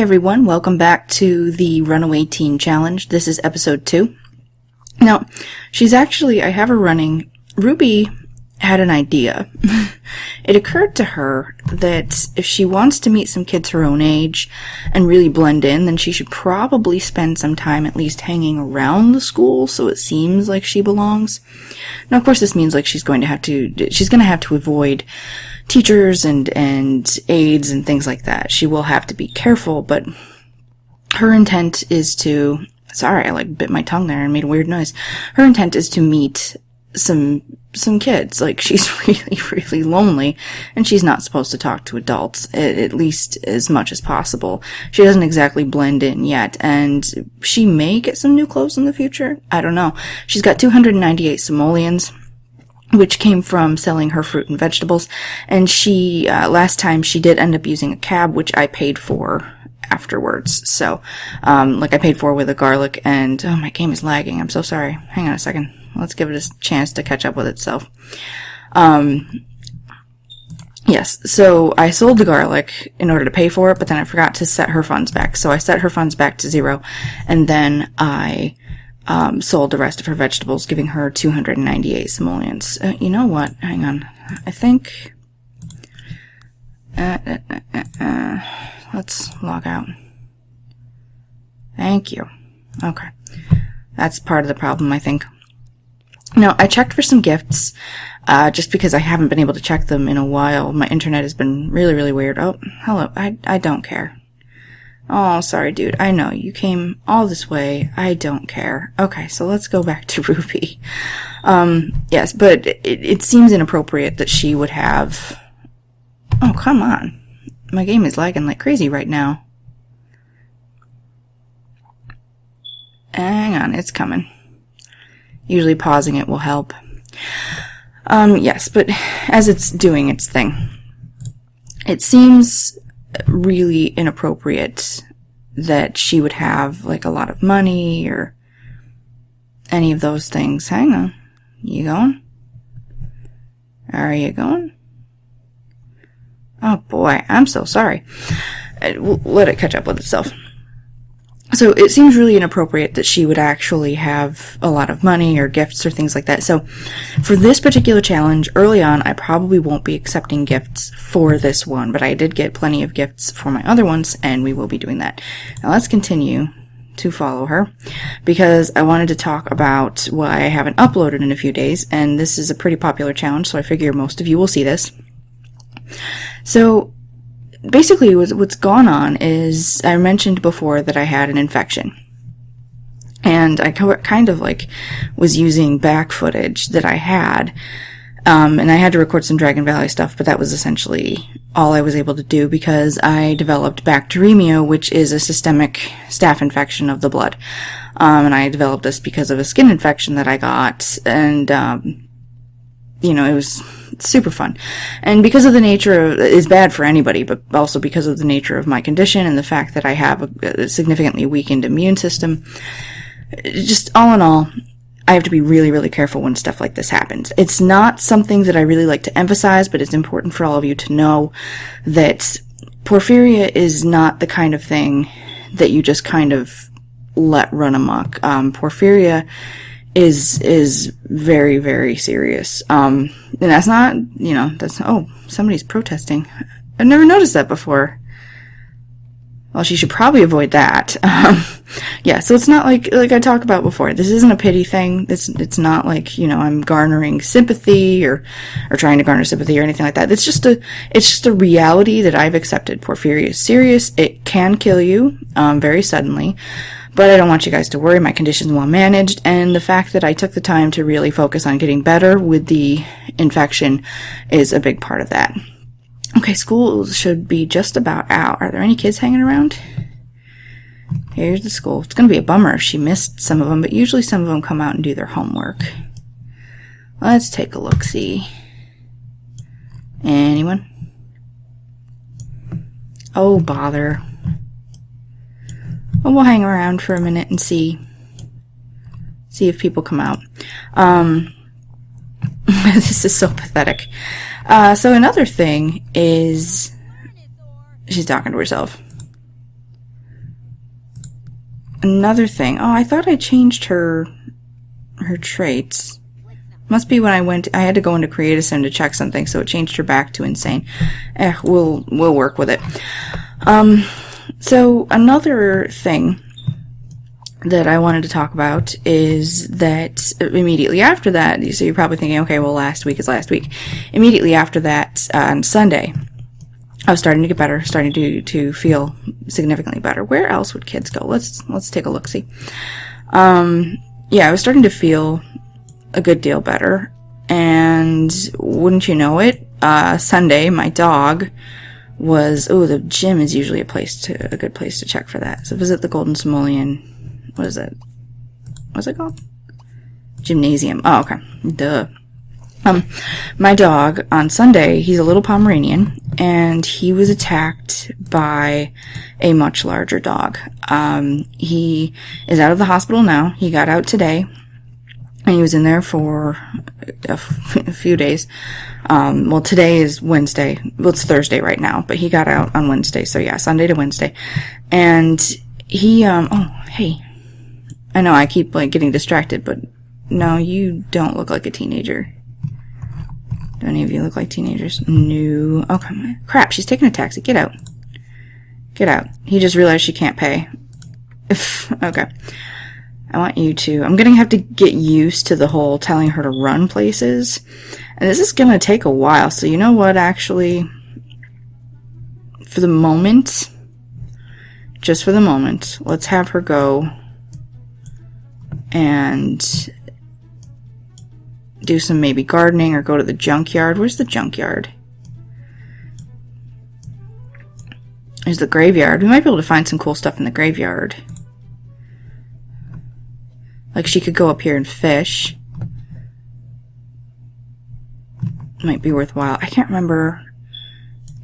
everyone, welcome back to the Runaway Teen Challenge. This is episode 2. Now, I have her running. Ruby had an idea. It occurred to her that if she wants to meet some kids her own age and really blend in, then she should probably spend some time at least hanging around the school so it seems like she belongs. Now, of course, this means like she's going to have to avoid teachers and aides and things like that. She will have to be careful, but her intent is to... Sorry, I bit my tongue there and made a weird noise. Her intent is to meet some kids. She's really, really lonely, and she's not supposed to talk to adults, at least as much as possible. She doesn't exactly blend in yet, and she may get some new clothes in the future. I don't know. She's got 298 simoleons, which came from selling her fruit and vegetables, and she, last time she did end up using a cab, which I paid for afterwards. So, I paid for with a garlic, and, oh, my game is lagging. I'm so sorry. Hang on a second. Let's give it a chance to catch up with itself. Yes, so I sold the garlic in order to pay for it, but then I forgot to set her funds back. So I set her funds back to 0, and then I sold the rest of her vegetables, giving her 298 simoleons. You know what? Hang on. I think... let's log out. Thank you. Okay. That's part of the problem, I think. Now, I checked for some gifts, just because I haven't been able to check them in a while. My internet has been really, really weird. Oh, hello. I don't care. Oh, sorry, dude. I know. You came all this way. I don't care. Okay, so let's go back to Ruby. Yes, but it seems inappropriate that she would have... Oh, come on. My game is lagging like crazy right now. Hang on, it's coming. Usually pausing it will help. Yes, but as it's doing its thing, it seems really inappropriate that she would have, a lot of money or any of those things. Hang on. You going? Are you going? Oh boy, I'm so sorry. We'll let it catch up with itself. So it seems really inappropriate that she would actually have a lot of money or gifts or things like that. So for this particular challenge, early on, I probably won't be accepting gifts for this one, but I did get plenty of gifts for my other ones, and we will be doing that. Now let's continue to follow her, because I wanted to talk about why I haven't uploaded in a few days, and this is a pretty popular challenge, so I figure most of you will see this. So basically, what's gone on is, I mentioned before that I had an infection. And I kind of was using back footage that I had. And I had to record some Dragon Valley stuff, but that was essentially all I was able to do because I developed bacteremia, which is a systemic staph infection of the blood. And I developed this because of a skin infection that I got. And, it was super fun. And because of the nature of, it's bad for anybody, but also because of the nature of my condition and the fact that I have a significantly weakened immune system, just all in all, I have to be really, really careful when stuff like this happens. It's not something that I really like to emphasize, but it's important for all of you to know that porphyria is not the kind of thing that you just kind of let run amok. Porphyria is very, very serious. And that's not, oh, somebody's protesting. I've never noticed that before. Well, she should probably avoid that. Yeah, so it's not like I talked about before. This isn't a pity thing. It's not like, I'm garnering sympathy or trying to garner sympathy or anything like that. It's just a reality that I've accepted. Porphyria is serious. It can kill you, very suddenly. But I don't want you guys to worry. My condition's well managed, and the fact that I took the time to really focus on getting better with the infection is a big part of that. Okay, school should be just about out. Are there any kids hanging around? Here's the school. It's going to be a bummer if she missed some of them, but usually some of them come out and do their homework. Let's take a look-see. Anyone? Oh, bother. Well, we'll hang around for a minute and see if people come out. This is so pathetic. So another thing is, she's talking to herself. another thing. Oh, I thought I changed her traits. Must be when I had to go into Create a Sim to check something, so it changed her back to insane. We'll work with it. So another thing that I wanted to talk about is that immediately after that, so you're probably thinking, okay, well, last week is last week. Immediately after that, on Sunday, I was starting to get better, starting to feel significantly better. Where else would kids go? Let's take a look-see. Yeah, I was starting to feel a good deal better, and wouldn't you know it, Sunday, my dog was, the gym is usually a good place to check for that. So visit the Golden Simoleon. What is it? What's it called? Gymnasium. Oh, okay. Duh. My dog, on Sunday, he's a little Pomeranian, and he was attacked by a much larger dog. He is out of the hospital now. He got out today, and he was in there for a few days. Well, today is Wednesday. Well, it's Thursday right now, but he got out on Wednesday. So yeah, Sunday to Wednesday. And he, hey. I know I keep getting distracted, but no, you don't look like a teenager. Do any of you look like teenagers? No. Okay. Crap, she's taking a taxi. Get out. Get out. He just realized she can't pay. Okay. I want you to... I'm going to have to get used to the whole telling her to run places. And this is going to take a while. So you know what, actually? For the moment... Just for the moment, let's have her go... and do some maybe gardening or go to the junkyard. Where's the junkyard? There's the graveyard. We might be able to find some cool stuff in the graveyard. Like she could go up here and fish. Might be worthwhile. I can't remember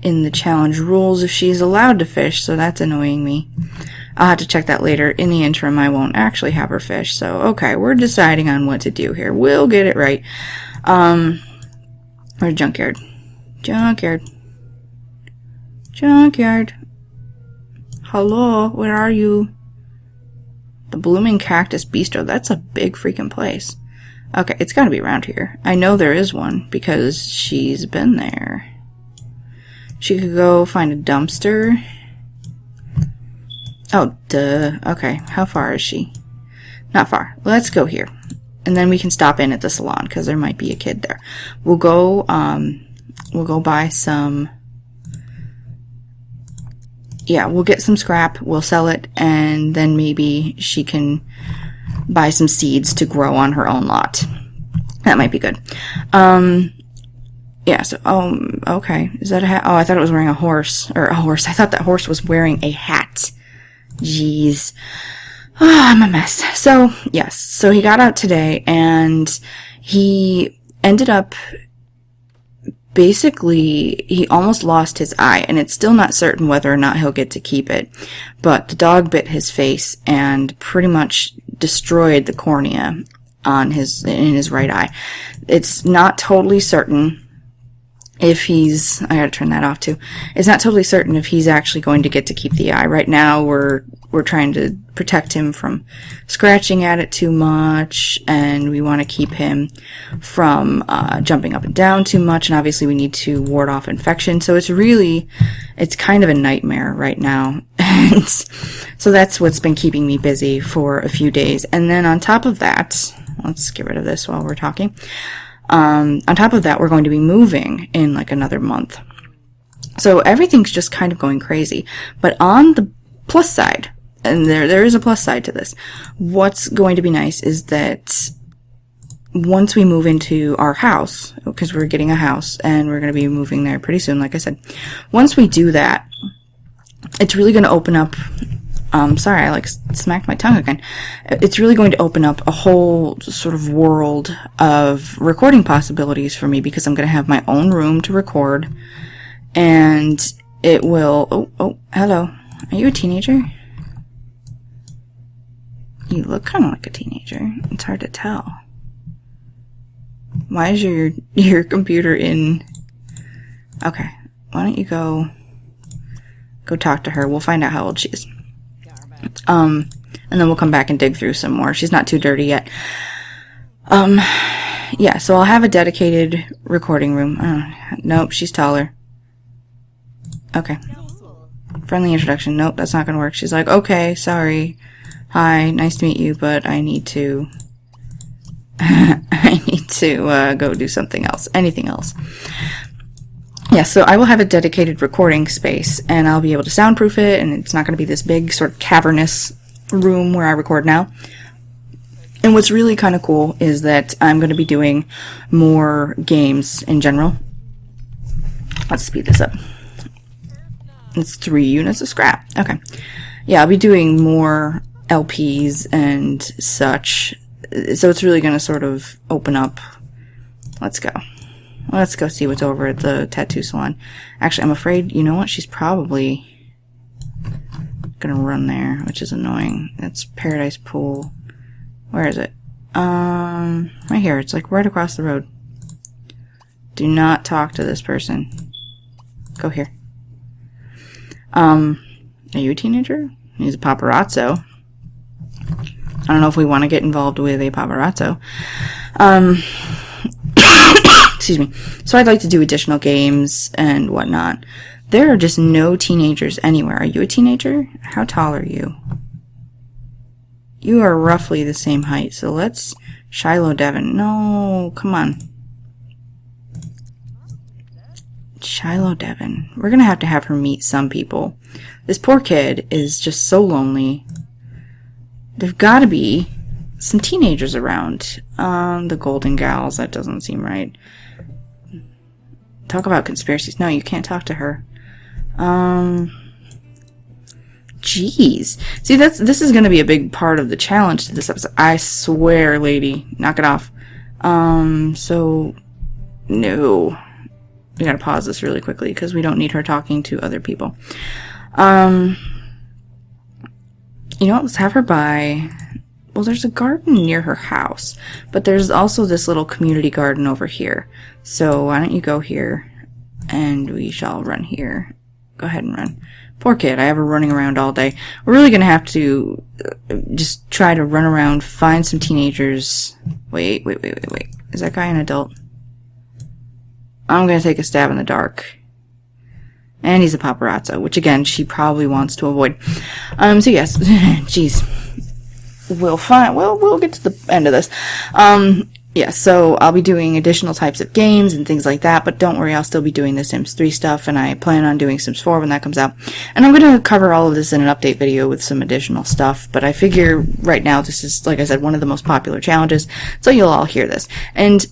in the challenge rules if she's allowed to fish, so that's annoying me. I'll have to check that later. In the interim, I won't actually have her fish. So, okay, we're deciding on what to do here. We'll get it right. Where's junkyard? Junkyard. Junkyard. Hello, where are you? The Blooming Cactus Bistro. That's a big freaking place. Okay, it's gotta be around here. I know there is one because she's been there. She could go find a dumpster. Oh, duh. Okay, how far is she? Not far. Let's go here. And then we can stop in at the salon, because there might be a kid there. We'll go buy some... Yeah, we'll get some scrap, we'll sell it, and then maybe she can buy some seeds to grow on her own lot. That might be good. Yeah, so, okay. Is that a hat? Oh, I thought it was wearing a horse. Or a horse. I thought that horse was wearing a hat. Jeez. Oh, I'm a mess. So, yes. So he got out today, and he ended up... Basically, he almost lost his eye, and it's still not certain whether or not he'll get to keep it. But the dog bit his face and pretty much destroyed the cornea in his right eye. It's not totally certain if he's... I gotta turn that off too. It's not totally certain if he's actually going to get to keep the eye. Right now, we're trying to protect him from scratching at it too much, and we want to keep him from jumping up and down too much, and obviously we need to ward off infection. So it's kind of a nightmare right now. And so that's what's been keeping me busy for a few days. And then on top of that, let's get rid of this while we're talking. On top of that, we're going to be moving in like another month. So everything's just kind of going crazy. But on the plus side, and there is a plus side to this, what's going to be nice is that once we move into our house, because we're getting a house and we're going to be moving there pretty soon, like I said, once we do that, it's really going to open up... sorry, I smacked my tongue again. It's really going to open up a whole sort of world of recording possibilities for me, because I'm going to have my own room to record, and it will... Oh, hello. Are you a teenager? You look kind of like a teenager. It's hard to tell. Why is your computer in... Okay, why don't you go talk to her. We'll find out how old she is. and then we'll come back and dig through some more. She's not too dirty yet. Yeah, so I'll have a dedicated recording room. Nope, she's taller. Okay. Friendly introduction. Nope, that's not gonna work. She's like, okay, sorry. Hi, nice to meet you, but I need to... I need to go do something else. Anything else. Yeah, so I will have a dedicated recording space, and I'll be able to soundproof it, and it's not going to be this big sort of cavernous room where I record now. And what's really kind of cool is that I'm going to be doing more games in general. Let's speed this up. It's 3 units of scrap. Okay. Yeah, I'll be doing more LPs and such. So it's really going to sort of open up. Let's go. Let's go see what's over at the tattoo salon. Actually, I'm afraid, you know what? She's probably going to run there, which is annoying. It's Paradise Pool. Where is it? Right here. It's like right across the road. Do not talk to this person. Go here. Are you a teenager? He's a paparazzo. I don't know if we want to get involved with a paparazzo. Excuse me. So I'd like to do additional games and whatnot. There are just no teenagers anywhere. Are you a teenager? How tall are you? You are roughly the same height. So let's... Shiloh Devon. No, come on. Shiloh Devon. We're going to have her meet some people. This poor kid is just so lonely. There've got to be some teenagers around. The Golden Gals. That doesn't seem right. Talk about conspiracies. No, you can't talk to her. Jeez. See, this is going to be a big part of the challenge to this episode. I swear, lady. Knock it off. So, no. We gotta pause this really quickly because we don't need her talking to other people. You know what? Let's have her by... Well, there's a garden near her house, but there's also this little community garden over here. So why don't you go here, and we shall run here. Go ahead and run. Poor kid, I have her running around all day. We're really gonna have to just try to run around, find some teenagers. Wait. Is that guy an adult? I'm gonna take a stab in the dark. And he's a paparazzo, which again, she probably wants to avoid. So yes, jeez. We'll get to the end of this. Yeah, so I'll be doing additional types of games and things like that, but don't worry, I'll still be doing the Sims 3 stuff, and I plan on doing Sims 4 when that comes out. And I'm going to cover all of this in an update video with some additional stuff, but I figure right now this is, like I said, one of the most popular challenges, so you'll all hear this. And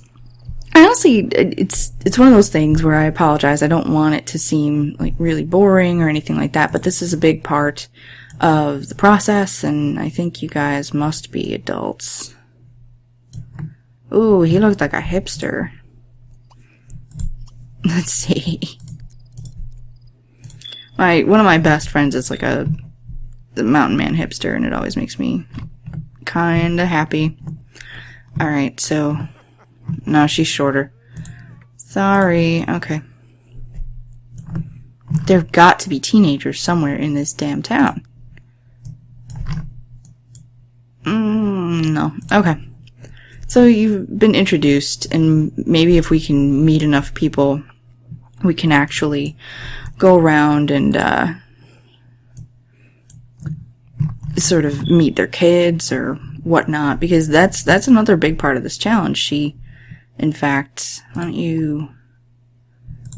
honestly, it's one of those things where I apologize, I don't want it to seem like really boring or anything like that, but this is a big part of the process, and I think you guys must be adults. Ooh, he looks like a hipster. Let's see. One of my best friends is like the mountain man hipster, and it always makes me kinda happy. Alright, so... No, she's shorter. Sorry. Okay. There've got to be teenagers somewhere in this damn town. No. Okay. So you've been introduced, and maybe if we can meet enough people, we can actually go around and sort of meet their kids or whatnot, because that's another big part of this challenge. She, in fact, why don't you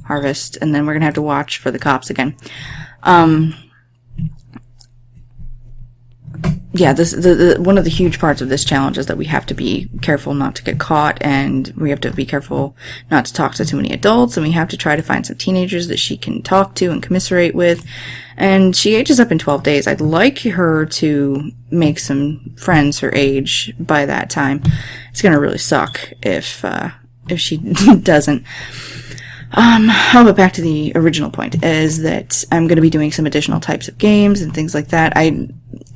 harvest, and then we're gonna have to watch for the cops again. Yeah, one of the huge parts of this challenge is that we have to be careful not to get caught, and we have to be careful not to talk to too many adults, and we have to try to find some teenagers that she can talk to and commiserate with. And she ages up in 12 days. I'd like her to make some friends her age by that time. It's gonna really suck if she doesn't. I'll get back to the original point, is that I'm going to be doing some additional types of games and things like that.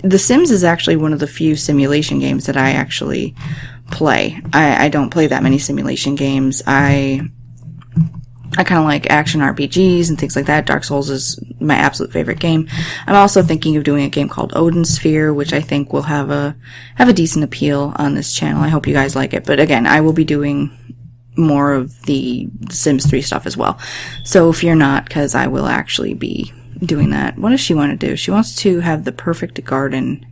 The Sims is actually one of the few simulation games that I actually play. I don't play that many simulation games. I I kind of like action RPGs and things like that. Dark Souls is my absolute favorite game. I'm also thinking of doing a game called Odin Sphere, which I think will have a decent appeal on this channel. I hope you guys like it. But again, I will be doing more of the Sims 3 stuff as well. So fear not, because I will actually be doing that. What does she want to do? She wants to have the perfect garden.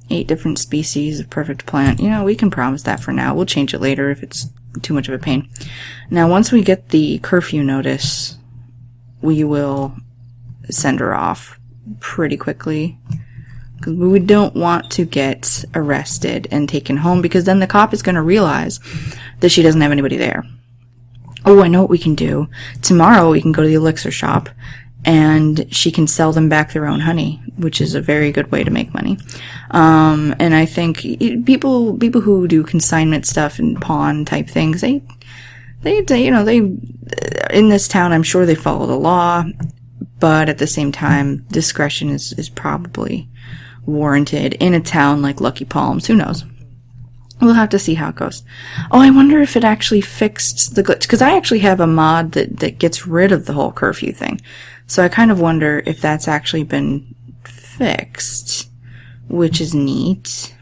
8 different species of perfect plant. You know, we can promise that for now. We'll change it later if it's too much of a pain. Now, once we get the curfew notice, we will send her off pretty quickly. Because we don't want to get arrested and taken home, because then the cop is going to realize that she doesn't have anybody there. Oh, I know what we can do. Tomorrow we can go to the elixir shop and she can sell them back their own honey, which is a very good way to make money. And I think people who do consignment stuff and pawn type things, they in this town, I'm sure they follow the law, but at the same time, discretion is probably warranted in a town like Lucky Palms. Who knows? We'll have to see how it goes. Oh, I wonder if it actually fixed the glitch, because I actually have a mod that gets rid of the whole curfew thing. So I kind of wonder if that's actually been fixed, which is neat.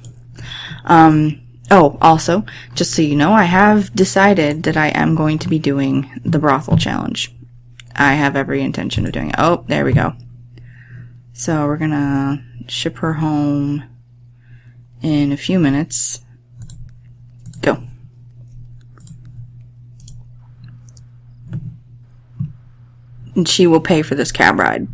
Oh, also, just so you know, I have decided that I am going to be doing the brothel challenge. I have every intention of doing it. Oh, there we go. So we're gonna ship her home in a few minutes. Go. And she will pay for this cab ride.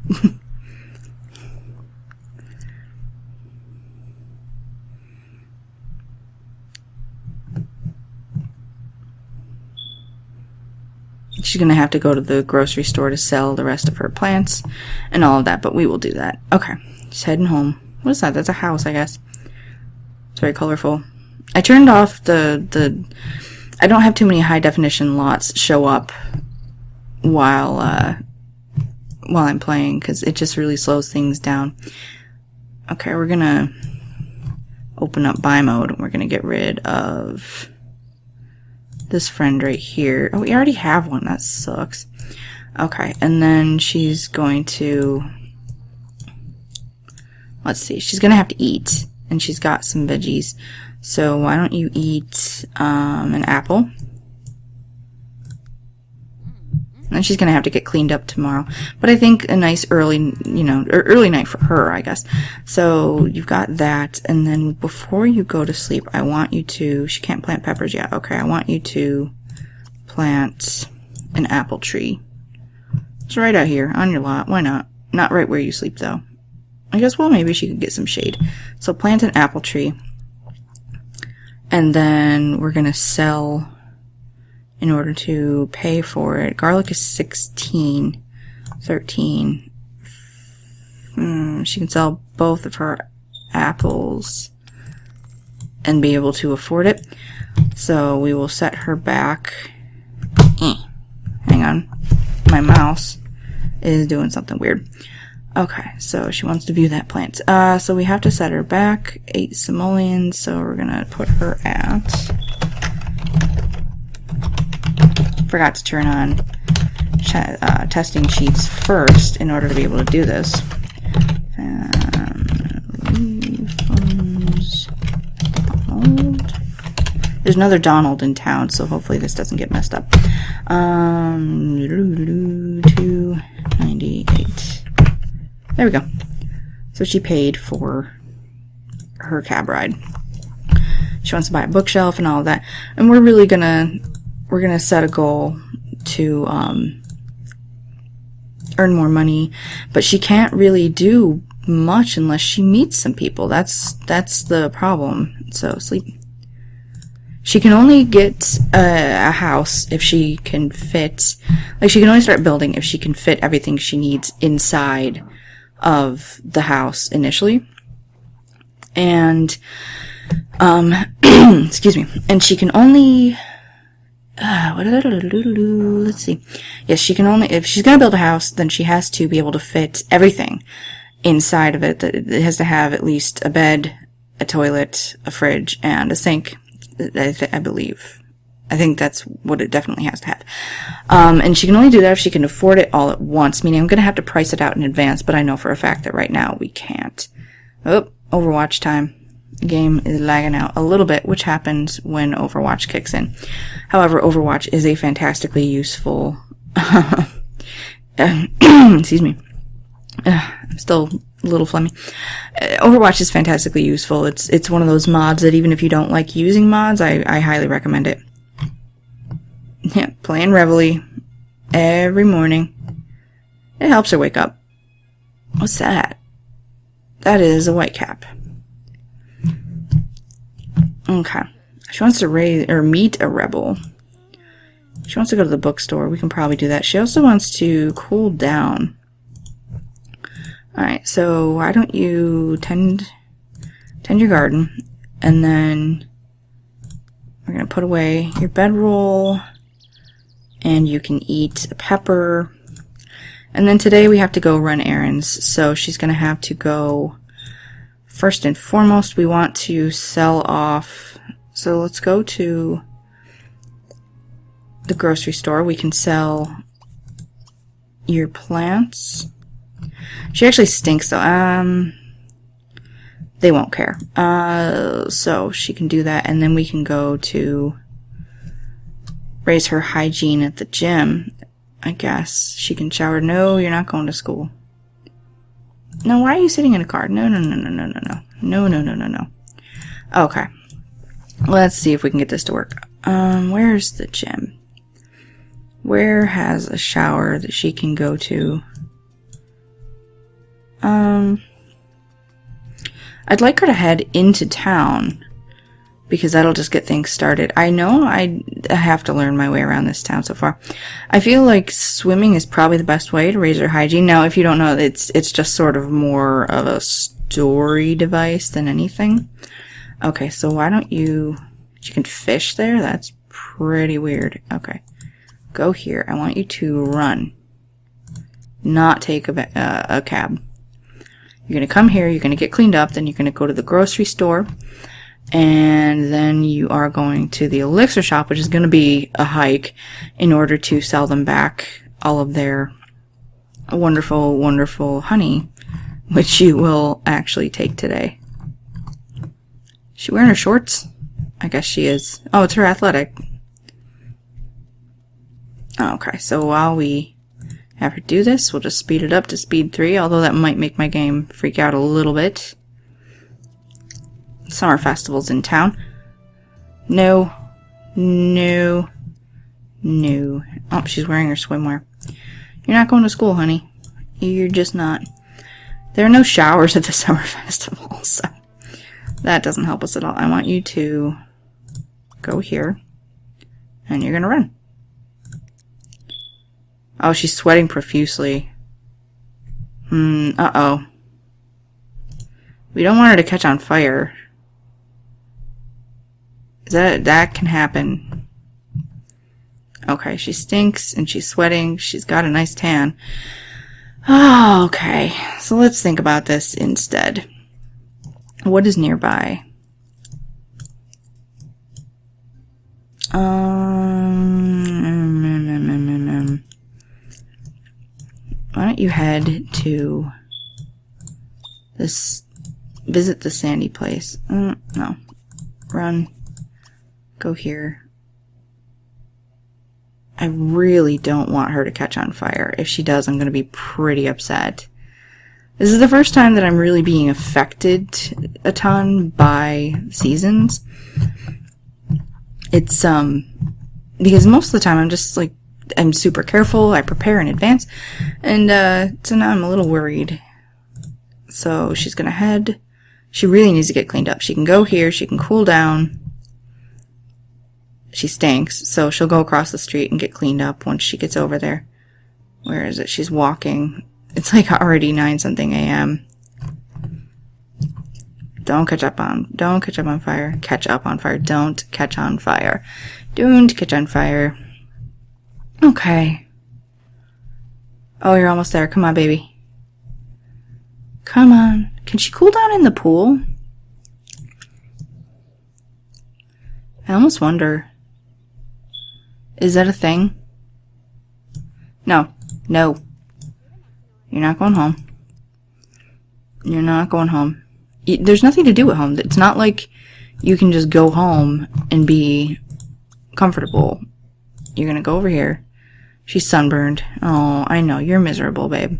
She's going to have to go to the grocery store to sell the rest of her plants and all of that, but we will do that. Okay, she's heading home. What is that? That's a house, I guess. It's very colorful. I turned off the I don't have too many high definition lots show up while I'm playing, because it just really slows things down. Okay, we're going to open up buy mode, and we're going to get rid of this friend right here. Oh, we already have one. That sucks. Okay, and then she's going to... Let's see. She's going to have to eat, and she's got some veggies. So why don't you eat an apple? And she's going to have to get cleaned up tomorrow. But I think a nice early, early night for her, I guess. So you've got that. And then before you go to sleep, I want you to... She can't plant peppers yet. Okay, I want you to plant an apple tree. It's right out here on your lot. Why not? Not right where you sleep, though. I guess, well, maybe she could get some shade. So plant an apple tree. And then we're going to sell... in order to pay for it. Garlic is 16, 13. She can sell both of her apples and be able to afford it. So we will set her back. Hang on. My mouse is doing something weird. Okay, so she wants to view that plant. So we have to set her back 8 simoleons. So we're going to put her at... Forgot to turn on testing sheets first in order to be able to do this. There's another Donald in town, so hopefully this doesn't get messed up. 298. There we go. So she paid for her cab ride. She wants to buy a bookshelf and all of that. And we're really gonna set a goal to earn more money, but she can't really do much unless she meets some people. That's the problem. So sleep. She can only get a house if she can fit, like she can only start building if she can fit everything she needs inside of the house initially. And excuse me. And she can only let's see. Yes, she can only, if she's going to build a house, then she has to be able to fit everything inside of it. It has to have at least a bed, a toilet, a fridge, and a sink, I believe. I think that's what it definitely has to have. And she can only do that if she can afford it all at once, meaning I'm going to have to price it out in advance, but I know for a fact that right now we can't. Oh, Overwatch time. Game is lagging out a little bit, which happens when Overwatch kicks in. However, Overwatch is a fantastically useful... excuse me. I'm still a little phlegmy. Overwatch is fantastically useful. It's one of those mods that even if you don't like using mods, I highly recommend it. Yeah, playing Reveille every morning. It helps her wake up. What's that? That is a white cap. Okay. She wants to meet a rebel. She wants to go to the bookstore. We can probably do that. She also wants to cool down. Alright, so why don't you tend your garden, and then we're going to put away your bedroll, and you can eat a pepper. And then today we have to go run errands, so she's going to have to go, first and foremost, we want to sell off, so let's go to the grocery store. We can sell your plants. She actually stinks though. They won't care. So she can do that, and then we can go to raise her hygiene at the gym. I guess she can shower. No, you're not going to school. No, why are you sitting in a car? No. Okay. Let's see if we can get this to work. Where's the gym? Where has a shower that she can go to? I'd like her to head into town, because that'll just get things started. I know I have to learn my way around this town so far. I feel like swimming is probably the best way to raise her hygiene. Now, if you don't know, it's just sort of more of a story device than anything. Okay, so why don't you can fish there? That's pretty weird. Okay. Go here. I want you to run. Not take a cab. You're going to come here, you're going to get cleaned up, then you're going to go to the grocery store, and then you are going to the elixir shop, which is going to be a hike, in order to sell them back all of their wonderful, wonderful honey, which you will actually take today. Is she wearing her shorts? I guess she is. Oh, it's her athletic. Okay, so while we have her do this, we'll just speed it up to speed 3, although that might make my game freak out a little bit. Summer festival's in town. No. Oh, she's wearing her swimwear. You're not going to school, honey. You're just not. There are no showers at the summer festival, so that doesn't help us at all. I want you to go here, and you're gonna run. Oh, she's sweating profusely. Uh-oh. We don't want her to catch on fire. That can happen. Okay, she stinks and she's sweating. She's got a nice tan. Oh, okay. So let's think about this instead. What is nearby? Why don't you head to this, visit the sandy place. No. Run. Go here. I really don't want her to catch on fire. If she does, I'm going to be pretty upset. This is the first time that I'm really being affected a ton by seasons. It's, because most of the time I'm just like, I'm super careful, I prepare in advance, and so now I'm a little worried. So she's gonna head, she really needs to get cleaned up. She can go here, she can cool down. She stinks, so she'll go across the street and get cleaned up once she gets over there. Where is it? She's walking. It's like already 9-something a.m. Don't catch up on fire. Catch up on fire. Don't catch on fire. Don't catch on fire. Okay. Oh, you're almost there. Come on, baby. Come on. Can she cool down in the pool? I almost wonder. Is that a thing? No. No. You're not going home. You're not going home. There's nothing to do at home. It's not like you can just go home and be comfortable. You're gonna go over here. She's sunburned. Oh, I know. You're miserable, babe.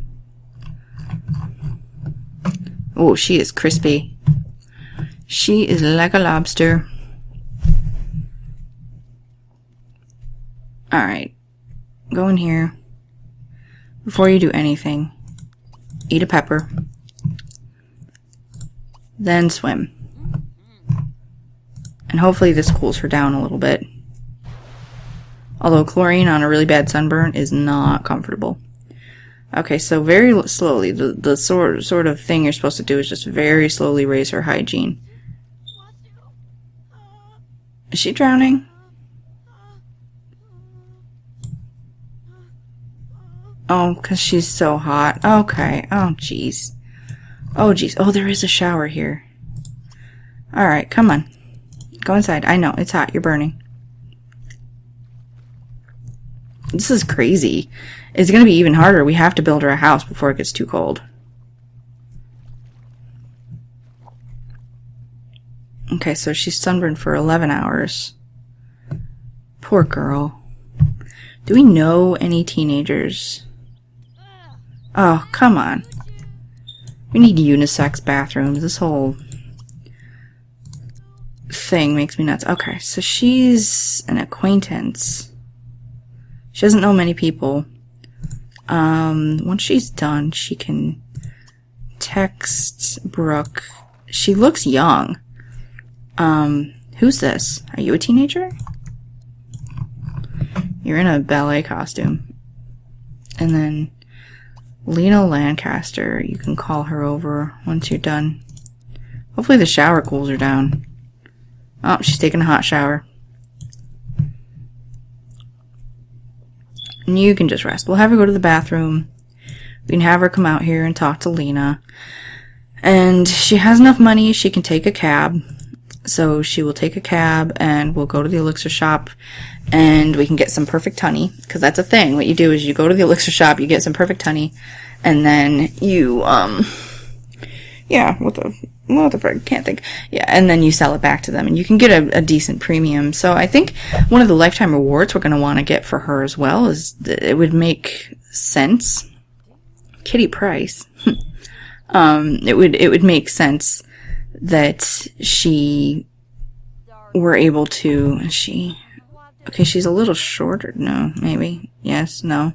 Oh, she is crispy. She is like a lobster. Alright. Go in here. Before you do anything, eat a pepper. Then swim. And hopefully this cools her down a little bit. Although chlorine on a really bad sunburn is not comfortable. Okay, so very slowly, the sort of thing you're supposed to do is just very slowly raise her hygiene. Is she drowning? Oh, because she's so hot. Okay. Oh, jeez. Oh, jeez. Oh, there is a shower here. Alright, come on. Go inside. I know, it's hot. You're burning. This is crazy. It's going to be even harder. We have to build her a house before it gets too cold. Okay, so she's sunburned for 11 hours. Poor girl. Do we know any teenagers? Oh, come on. We need unisex bathrooms. This whole thing makes me nuts. Okay, so she's an acquaintance. She doesn't know many people. Once she's done, she can text Brooke. She looks young. Who's this? Are you a teenager? You're in a ballet costume. And then Lena Lancaster, you can call her over once you're done. Hopefully the shower cools her down. Oh, she's taking a hot shower. And you can just rest. We'll have her go to the bathroom. We can have her come out here and talk to Lena. And she has enough money, she can take a cab. So she will take a cab and we'll go to the elixir shop and we can get some perfect honey. Because that's a thing. What you do is you go to the elixir shop, you get some perfect honey, and then you, yeah, what the frick, can't think. Yeah, and then you sell it back to them, and you can get a decent premium. So I think one of the lifetime rewards we're going to want to get for her as well is that it would make sense. Kitty Price. It would make sense that she were able to. Okay, she's a little shorter. No, maybe. Yes, no.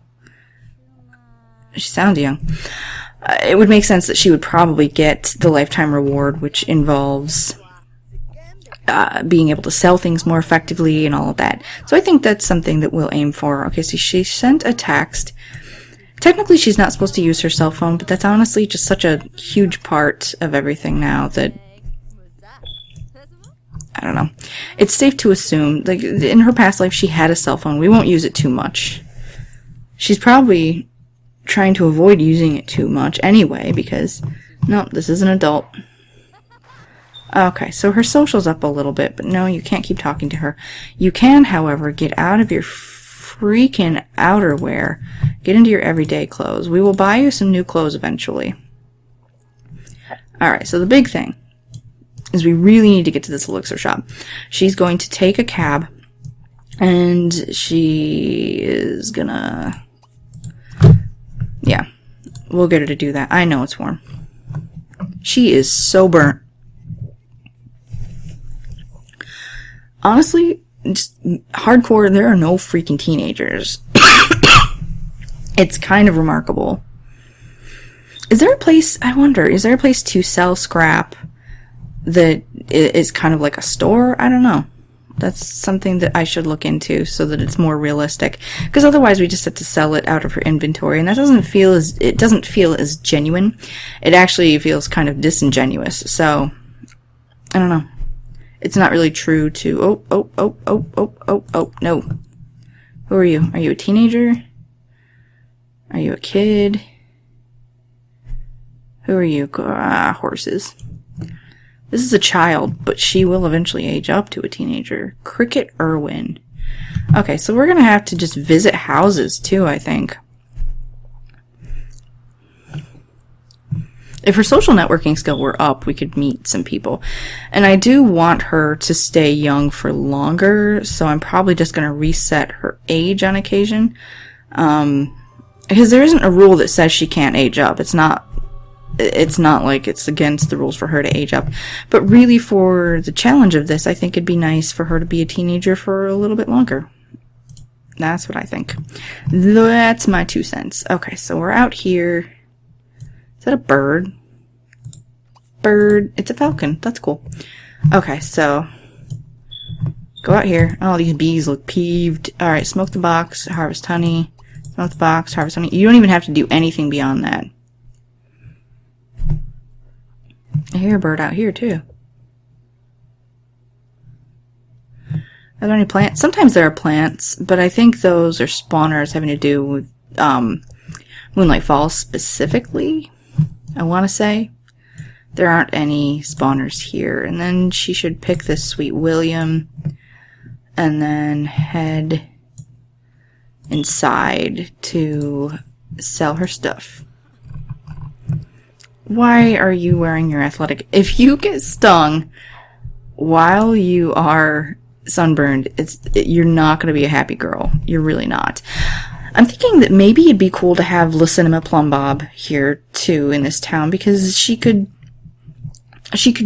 She sounds young. It would make sense that she would probably get the lifetime reward, which involves being able to sell things more effectively and all of that. So I think that's something that we'll aim for. Okay, so she sent a text. Technically, she's not supposed to use her cell phone, but that's honestly just such a huge part of everything now that I don't know. It's safe to assume, like, in her past life, she had a cell phone. We won't use it too much. She's probably trying to avoid using it too much anyway, because, no, this is an adult. Okay, so her social's up a little bit, but no, you can't keep talking to her. You can, however, get out of your freaking outerwear. Get into your everyday clothes. We will buy you some new clothes eventually. Alright, so the big thing is we really need to get to this elixir shop. She's going to take a cab, and she is gonna... Yeah, we'll get her to do that. I know it's warm. She is so burnt. Honestly, just hardcore, there are no freaking teenagers. It's kind of remarkable. Is there a place, I wonder, is there a place to sell scrap that is kind of like a store? I don't know. That's something that I should look into so that it's more realistic. Because otherwise we just have to sell it out of her inventory, and that doesn't feel as genuine. It actually feels kind of disingenuous. So, I don't know. It's not really true to... Oh, no. Who are you? Are you a teenager? Are you a kid? Who are you? Horses. This is a child, but she will eventually age up to a teenager. Cricket Irwin. Okay, so we're gonna have to just visit houses too, I think. If her social networking skill were up, we could meet some people. And I do want her to stay young for longer, so I'm probably just going to reset her age on occasion. Because there isn't a rule that says she can't age up. It's not like it's against the rules for her to age up. But really, for the challenge of this, I think it'd be nice for her to be a teenager for a little bit longer. That's what I think. That's my 2 cents. Okay, so we're out here. Is that a bird? Bird. It's a falcon. That's cool. Okay, so go out here. Oh, these bees look peeved. Alright, smoke the box, harvest honey. Smoke the box, harvest honey. You don't even have to do anything beyond that. I hear a bird out here, too. Are there any plants? Sometimes there are plants, but I think those are spawners having to do with Moonlight Falls specifically. I want to say there aren't any spawners here. And then she should pick this Sweet William and then head inside to sell her stuff. Why are you wearing your athletic? If you get stung while you are sunburned, you're not going to be a happy girl. You're really not. I'm thinking that maybe it'd be cool to have La Cinema Plum Bob here too in this town, because she could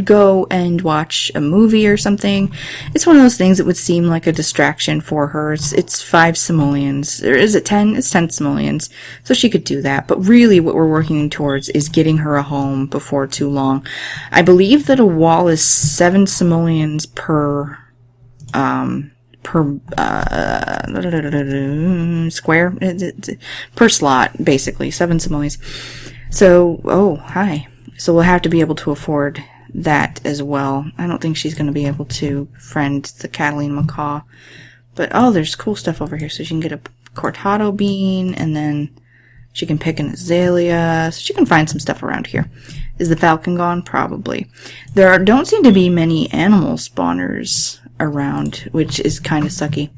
go and watch a movie or something. It's one of those things that would seem like a distraction for her. It's 5 simoleons. Or is it 10? It's 10 simoleons. So she could do that. But really what we're working towards is getting her a home before too long. I believe that a wall is 7 simoleons per square, per slot, basically 7 simoleons. So, oh, hi. So we'll have to be able to afford that as well. I don't think she's going to be able to friend the Catalina macaw. But, oh, there's cool stuff over here. So she can get a cortado bean, and then she can pick an azalea. So she can find some stuff around here. Is the falcon gone? Probably. Don't seem to be many animal spawners around, which is kind of sucky.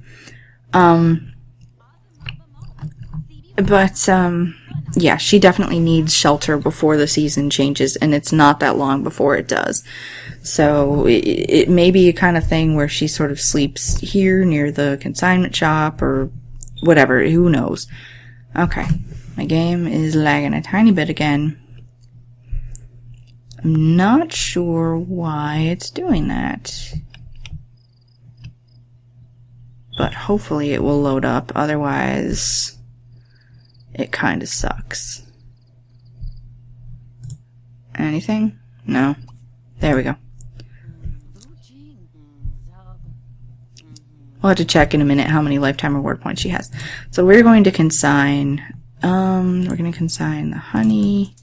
Yeah, she definitely needs shelter before the season changes, and it's not that long before it does. So it may be a kind of thing where she sort of sleeps here near the consignment shop or whatever. Who knows? Okay, my game is lagging a tiny bit again. I'm not sure why it's doing that. But hopefully it will load up, otherwise it kind of sucks. Anything? No. There we go. We'll have to check in a minute how many lifetime reward points she has. So we're going to consign, the honey,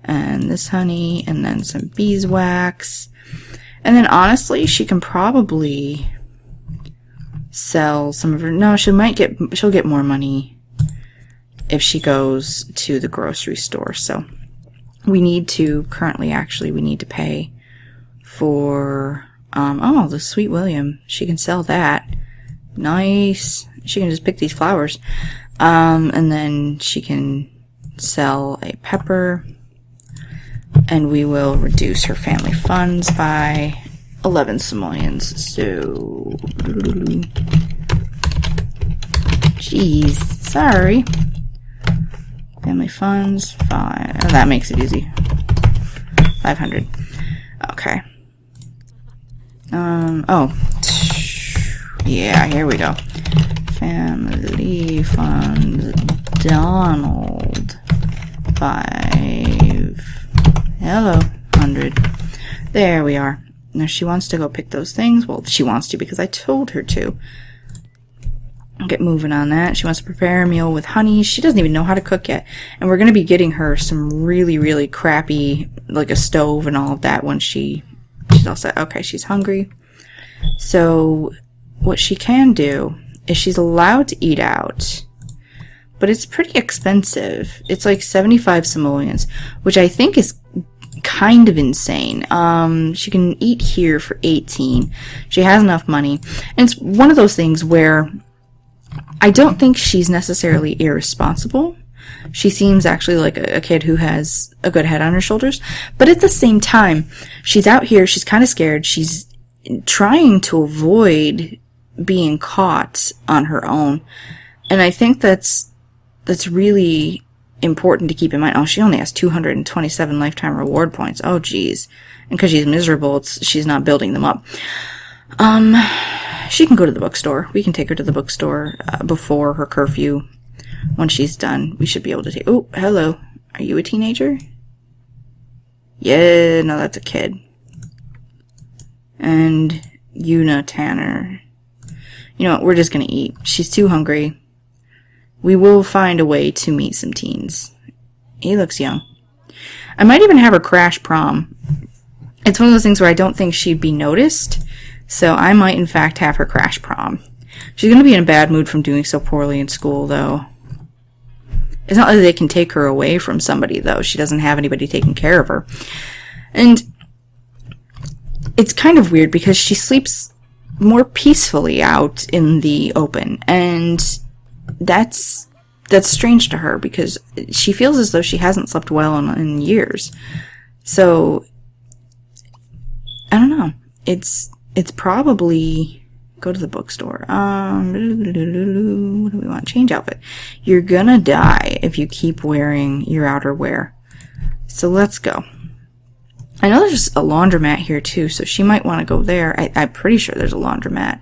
and this honey, and then some beeswax. And then honestly, she can probably sell some of her, no, she'll get more money if she goes to the grocery store. So we need to pay for the Sweet William. She can sell that. Nice. She can just pick these flowers. And then she can sell a pepper, and we will reduce her family funds by 11 simoleons. So, jeez, sorry. Family funds, 5. Oh, that makes it easy. 500. Okay. Yeah, here we go. Family funds, Donald, 5. Hello, 100. There we are. Now she wants to go pick those things. Well, she wants to because I told her to. I'll get moving on that. She wants to prepare a meal with honey. She doesn't even know how to cook yet. And we're going to be getting her some really, really crappy, like a stove and all of that when she's all set. Okay, she's hungry. So what she can do is she's allowed to eat out, but it's pretty expensive. It's like 75 simoleons, which I think is kind of insane. She can eat here for 18. She has enough money. And it's one of those things where I don't think she's necessarily irresponsible. She seems actually like a kid who has a good head on her shoulders. But at the same time, she's out here, she's kind of scared, she's trying to avoid being caught on her own. And I think that's really important to keep in mind. Oh, she only has 227 lifetime reward points. Oh, geez. And because she's miserable, she's not building them up. She can go to the bookstore. We can take her to the bookstore before her curfew. Once she's done, we should be able to take... Oh, hello. Are you a teenager? Yeah, no, that's a kid. And Una Tanner. You know what? We're just gonna eat. She's too hungry. We will find a way to meet some teens. He looks young. I might even have her crash prom. It's one of those things where I don't think she'd be noticed, so I might in fact have her crash prom. She's going to be in a bad mood from doing so poorly in school, though. It's not like they can take her away from somebody, though. She doesn't have anybody taking care of her. And it's kind of weird because she sleeps more peacefully out in the open, and that's strange to her because she feels as though she hasn't slept well in years. So I don't know. It's probably go to the bookstore. What do we want? Change outfit. You're gonna die if you keep wearing your outerwear. So let's go. I know there's a laundromat here too, so she might want to go there. I'm pretty sure there's a laundromat.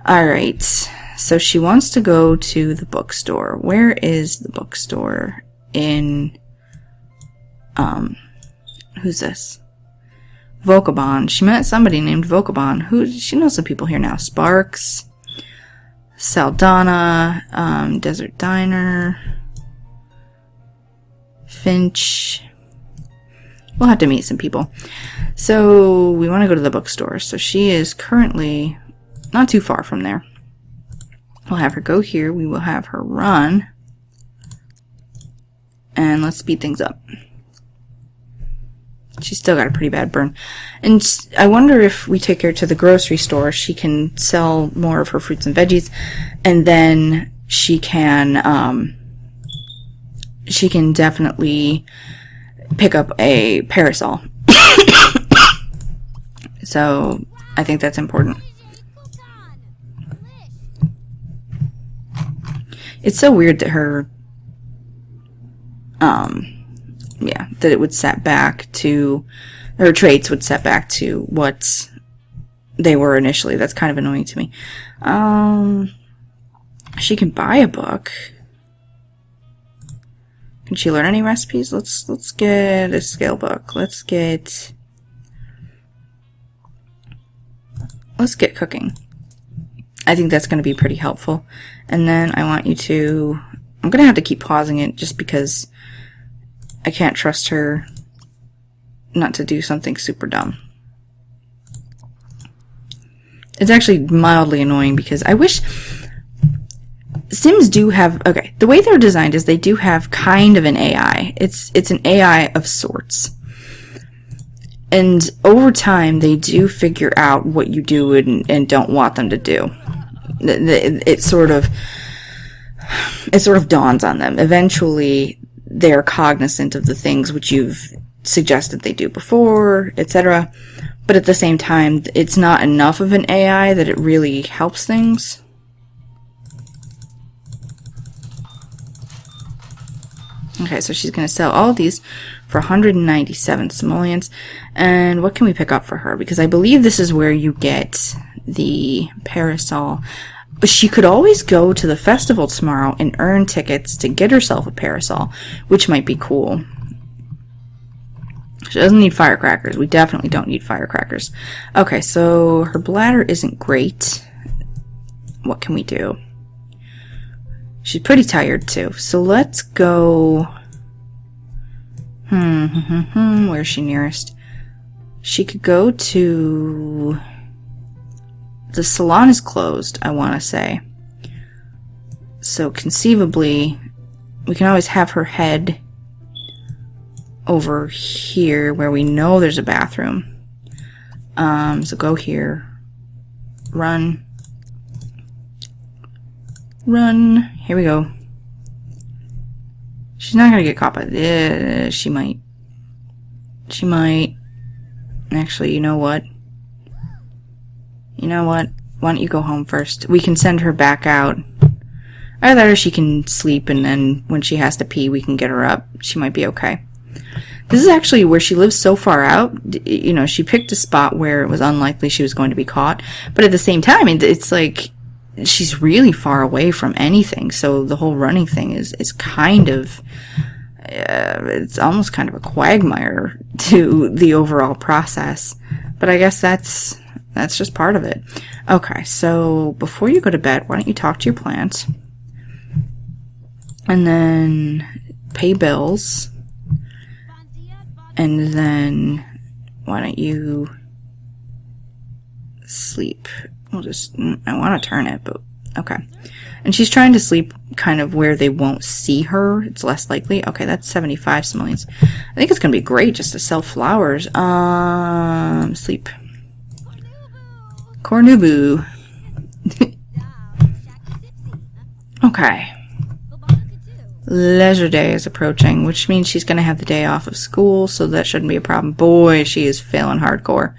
Alright. So she wants to go to the bookstore. Where is the bookstore in, who's this? Vocabon. She met somebody named Vocabon. She knows some people here now. Sparks, Saldana, Desert Diner, Finch. We'll have to meet some people. So we want to go to the bookstore. So she is currently not too far from there. We'll have her go here. We will have her run. And let's speed things up. She's still got a pretty bad burn. And I wonder if we take her to the grocery store, she can sell more of her fruits and veggies. And then she can definitely pick up a parasol. So I think that's important. It's so weird that her, that it would set back to, her traits would set back to what they were initially. That's kind of annoying to me. She can buy a book. Can she learn any recipes? Let's get a scale book. Let's get cooking. I think that's going to be pretty helpful. And then I want you to... I'm going to have to keep pausing it just because I can't trust her not to do something super dumb. It's actually mildly annoying because I wish... Sims do have... Okay, the way they're designed is they do have kind of an AI. It's an AI of sorts. And over time, they do figure out what you do and don't want them to do. It sort of dawns on them. Eventually, they're cognizant of the things which you've suggested they do before, etc. But at the same time, it's not enough of an AI that it really helps things. Okay, so she's going to sell all of these for 197 simoleons. And what can we pick up for her? Because I believe this is where you get the parasol. But she could always go to the festival tomorrow and earn tickets to get herself a parasol, which might be cool. She doesn't need firecrackers. We definitely don't need firecrackers. Okay, so her bladder isn't great. What can we do? She's pretty tired too. So let's go... Where's she nearest? She could go to... The salon is closed, I want to say. So conceivably, we can always have her head over here where we know there's a bathroom. So go here. Run. Run. Here we go. She's not gonna get caught by she might. She might. Actually, you know what? You know what? Why don't you go home first? We can send her back out. Either she can sleep, and then when she has to pee, we can get her up. She might be okay. This is actually where she lives so far out. You know, she picked a spot where it was unlikely she was going to be caught. But at the same time, it's like she's really far away from anything. So the whole running thing is kind of... it's almost kind of a quagmire to the overall process. But I guess that's just part of it. Okay, so before you go to bed, why don't you talk to your plants? And then pay bills. And then why don't you sleep? I want to turn it, but okay. And she's trying to sleep kind of where they won't see her. It's less likely. Okay, that's 75 simoleons. I think it's going to be great just to sell flowers. Sleep. Cornubu. Okay. Leisure day is approaching, which means she's going to have the day off of school, so that shouldn't be a problem. Boy, she is failing hardcore.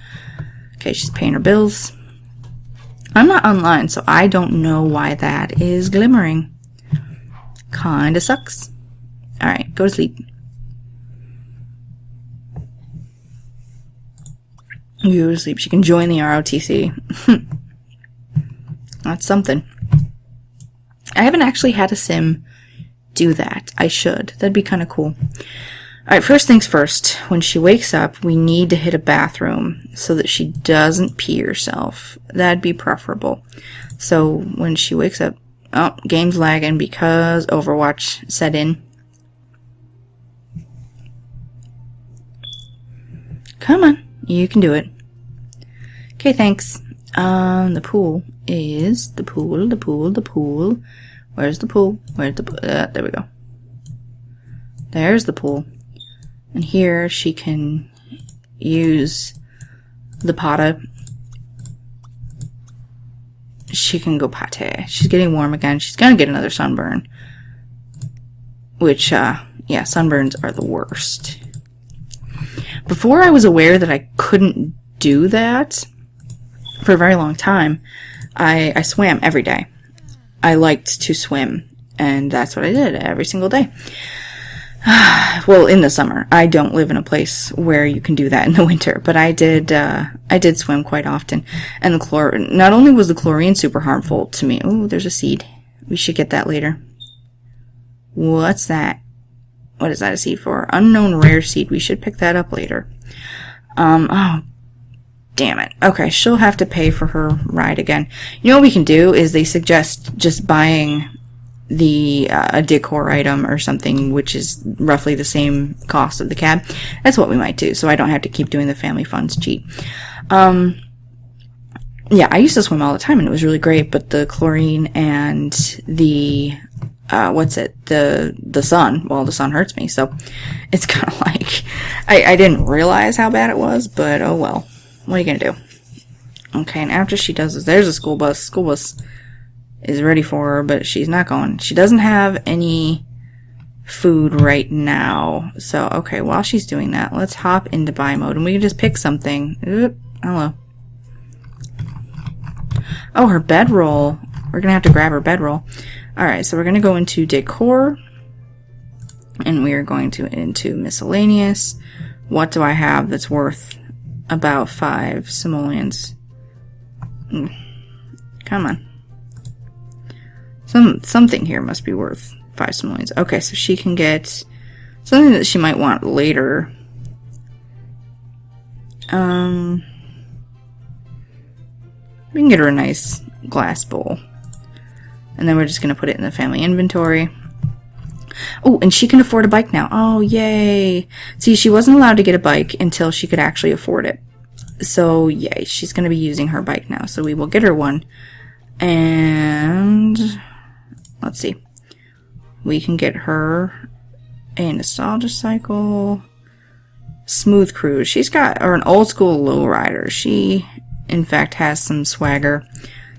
Okay, she's paying her bills. I'm not online, so I don't know why that is glimmering. Kinda sucks. Alright, go to sleep. Go to sleep. She can join the ROTC. That's something. I haven't actually had a sim do that. I should. That'd be kind of cool. Alright, first things first. When she wakes up, we need to hit a bathroom so that she doesn't pee herself. That'd be preferable. So when she wakes up... Oh, game's lagging because Overwatch set in. Come on. You can do it. Okay, thanks. The pool is... The pool. Where's the pool? There we go. There's the pool. And here she can use the potta. She can go pate. She's getting warm again. She's gonna get another sunburn. Which, yeah, sunburns are the worst. Before I was aware that I couldn't do that for a very long time, I swam every day. I liked to swim, and that's what I did every single day. Well, in the summer. I don't live in a place where you can do that in the winter, but I did swim quite often. And not only was the chlorine super harmful to me. Oh, there's a seed. We should get that later. What's that? What is that a seed for? Unknown rare seed. We should pick that up later. Oh, damn it. Okay, she'll have to pay for her ride again. You know what we can do is they suggest just buying a decor item or something which is roughly the same cost of the cab. That's what we might do, so I don't have to keep doing the family funds cheat. Yeah, I used to swim all the time and it was really great, but the chlorine and the the sun, well, the sun hurts me, so it's kind of like I didn't realize how bad it was, but oh well. What are you gonna do? Okay, and after she does this, there's a school bus. School bus is ready for her, but she's not going. She doesn't have any food right now. So, okay, while she's doing that, let's hop into buy mode, and we can just pick something. Oop, hello. Oh, her bedroll. We're gonna have to grab her bedroll. Alright, so we're gonna go into decor, and we are going to into miscellaneous. What do I have that's worth about 5 simoleons? Come on. Something here must be worth 5 simoleons. Okay, so she can get something that she might want later. We can get her a nice glass bowl. And then we're just going to put it in the family inventory. Oh, and she can afford a bike now. Oh, yay. See, she wasn't allowed to get a bike until she could actually afford it. So, yay. She's going to be using her bike now. So we will get her one. And let's see. We can get her a nostalgia cycle. Smooth cruise. She's got, or an old school lowrider. She, in fact, has some swagger.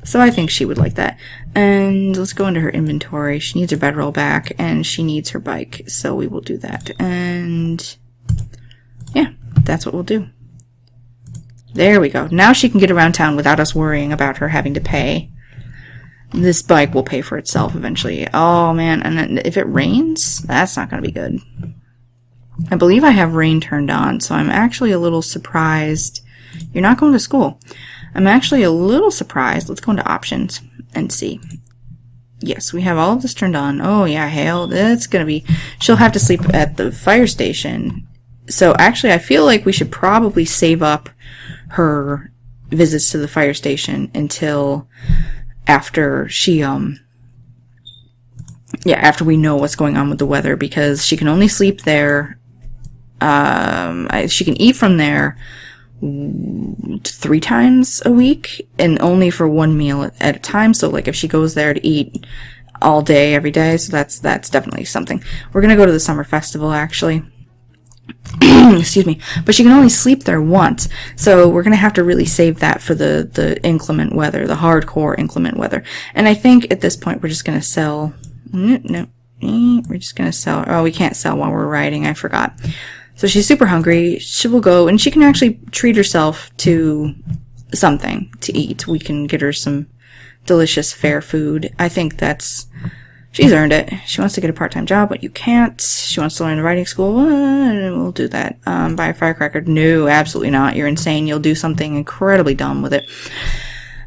So I think she would like that. And let's go into her inventory. She needs her bedroll back, and she needs her bike, so we will do that. And yeah, that's what we'll do. There we go. Now she can get around town without us worrying about her having to pay. This bike will pay for itself eventually. Oh man, and then if it rains, that's not going to be good. I believe I have rain turned on, so I'm actually a little surprised. You're not going to school. I'm actually a little surprised. Let's go into options and see. Yes, we have all of this turned on. Oh yeah, hail. That's gonna be... She'll have to sleep at the fire station. So actually, I feel like we should probably save up her visits to the fire station until after she, after we know what's going on with the weather, because she can only sleep there. She can eat from there 3 times a week, and only for 1 meal at a time. So like if she goes there to eat all day every day, so that's definitely something. We're gonna go to the summer festival actually. Excuse me. But she can only sleep there once, so we're gonna have to really save that for the inclement weather, the hardcore inclement weather. And I think at this point we're just gonna sell. No, we're just gonna sell. Oh, we can't sell while we're riding. I forgot. So she's super hungry. She will go, and she can actually treat herself to something to eat. We can get her some delicious fair food. I think she's earned it. She wants to get a part-time job, but you can't. She wants to learn the writing school. We'll do that. Buy a firecracker. No, absolutely not. You're insane. You'll do something incredibly dumb with it.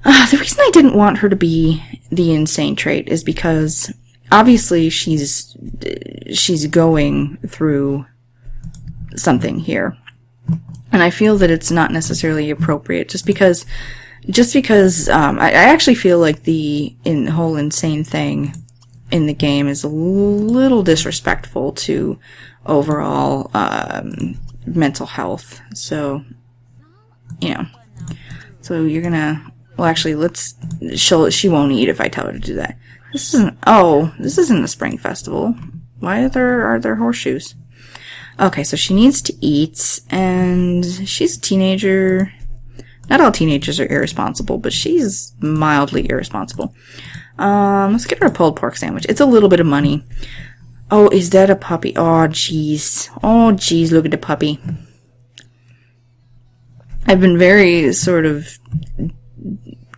The reason I didn't want her to be the insane trait is because obviously she's going through something here, and I feel that it's not necessarily appropriate just because I actually feel like the whole insane thing in the game is a little disrespectful to overall mental health. So so you're gonna, well actually she won't eat if I tell her to do that. This isn't the spring festival. Why are there horseshoes? Okay, so she needs to eat, and she's a teenager. Not all teenagers are irresponsible, but she's mildly irresponsible. Let's get her a pulled pork sandwich. It's a little bit of money. Oh, is that a puppy? Oh, jeez. Oh, jeez, look at the puppy. I've been very sort of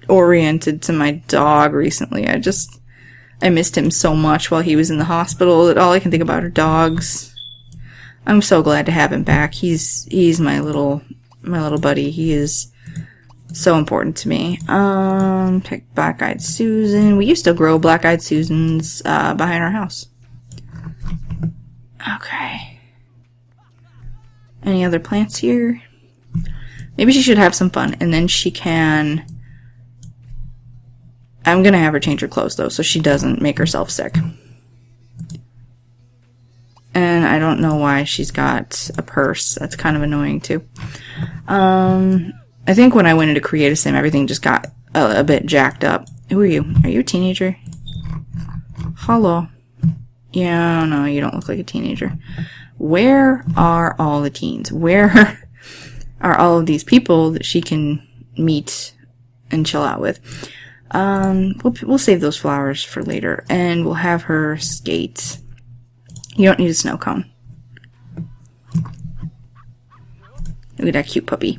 oriented to my dog recently. I missed him so much while he was in the hospital that all I can think about are dogs. I'm so glad to have him back. He's my little buddy. He is so important to me. Pick Black-Eyed Susan. We used to grow Black-Eyed Susans behind our house. Okay. Any other plants here? Maybe she should have some fun, and then she can... I'm gonna have her change her clothes, though, so she doesn't make herself sick. And I don't know why she's got a purse. That's kind of annoying, too. I think when I went into Create a Sim, everything just got a bit jacked up. Who are you? Are you a teenager? Hello. Yeah, no, you don't look like a teenager. Where are all the teens? Where are all of these people that she can meet and chill out with? We'll save those flowers for later, and we'll have her skate. You don't need a snow cone. Look at that cute puppy.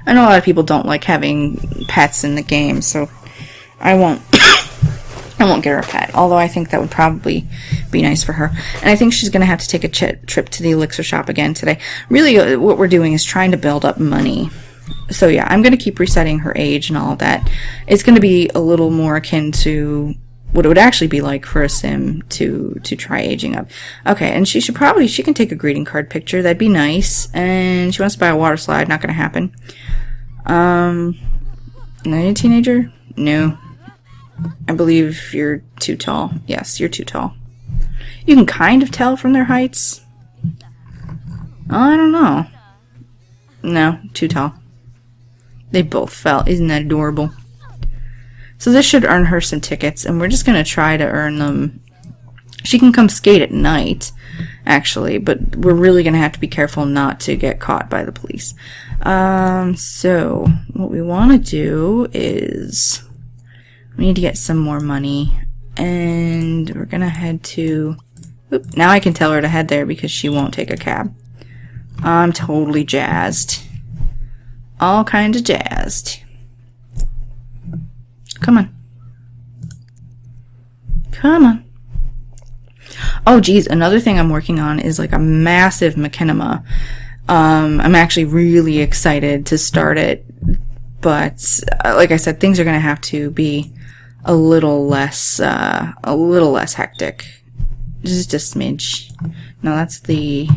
I know a lot of people don't like having pets in the game, so I won't get her a pet, although I think that would probably be nice for her. And I think she's going to have to take a trip to the elixir shop again today. Really, what we're doing is trying to build up money. So yeah, I'm going to keep resetting her age and all of that. It's going to be a little more akin to what it would actually be like for a sim to try aging up. Okay, and she can take a greeting card picture. That'd be nice. And she wants to buy a water slide. Not going to happen. Are you a teenager? No. I believe you're too tall. Yes, you're too tall. You can kind of tell from their heights. I don't know. No, too tall. They both fell. Isn't that adorable? So this should earn her some tickets, and we're just going to try to earn them. She can come skate at night, actually, but we're really going to have to be careful not to get caught by the police. So what we want to do is We need to get some more money. And we're gonna head to... Oop, now I can tell her to head there because she won't take a cab. I'm totally jazzed. All kinds of jazzed. Come on. Come on. Oh, geez. Another thing I'm working on is like a massive machinima. I'm actually really excited to start it. But, like I said, things are going to have to be a little less hectic. Just a smidge. No, that's the...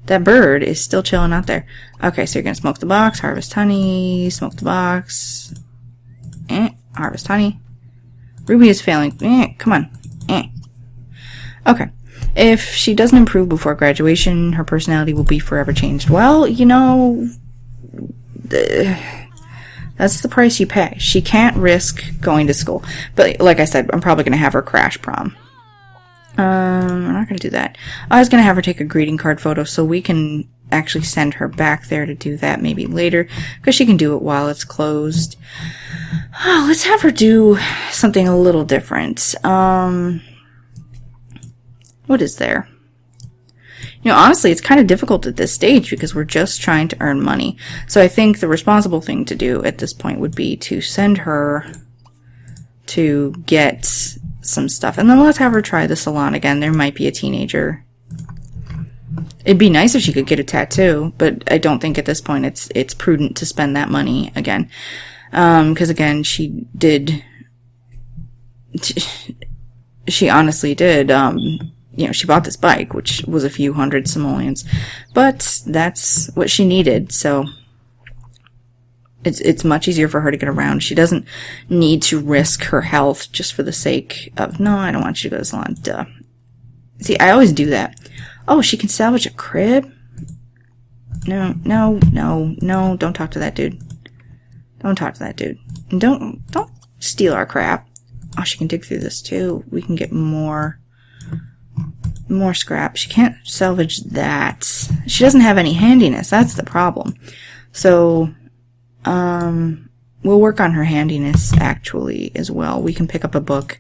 That bird is still chilling out there. Okay, so you're going to smoke the box, harvest honey, smoke the box. Harvest honey. Ruby is failing. Come on. Okay. If she doesn't improve before graduation, her personality will be forever changed. Well, you know, that's the price you pay. She can't risk going to school. But like I said, I'm probably going to have her crash prom. I'm not going to do that. I was going to have her take a greeting card photo so we can actually send her back there to do that maybe later, because she can do it while it's closed. Oh, let's have her do something a little different. What is there? You know, honestly, it's kind of difficult at this stage because we're just trying to earn money. So I think the responsible thing to do at this point would be to send her to get some stuff. And then let's have her try the salon again. There might be a teenager. It'd be nice if she could get a tattoo, but I don't think at this point it's prudent to spend that money again. Because again, she honestly did, you know, she bought this bike, which was a few hundred simoleons, but that's what she needed, so it's much easier for her to get around. She doesn't need to risk her health just for the sake of, no, I don't want you to go to the salon, duh. See, I always do that. Oh, she can salvage a crib? No, don't talk to that dude. Don't talk to that dude. And don't steal our crap. Oh, she can dig through this too. We can get more scrap. She can't salvage that. She doesn't have any handiness. That's the problem. So, we'll work on her handiness actually as well. We can pick up a book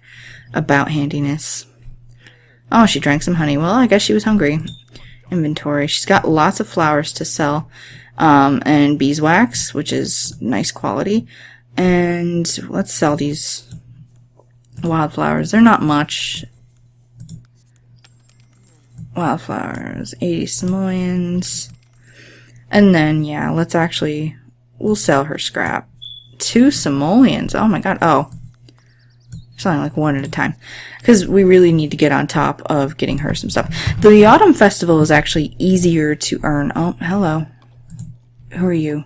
about handiness. Oh, she drank some honey. Well, I guess she was hungry. Inventory. She's got lots of flowers to sell. And beeswax, which is nice quality. And let's sell these wildflowers. They're not much. Wildflowers, 80 simoleons. And then, yeah, we'll sell her scrap. 2 simoleons. Oh my god. Oh. Selling like one at a time. Because we really need to get on top of getting her some stuff. The Autumn Festival is actually easier to earn. Oh, hello. Who are you?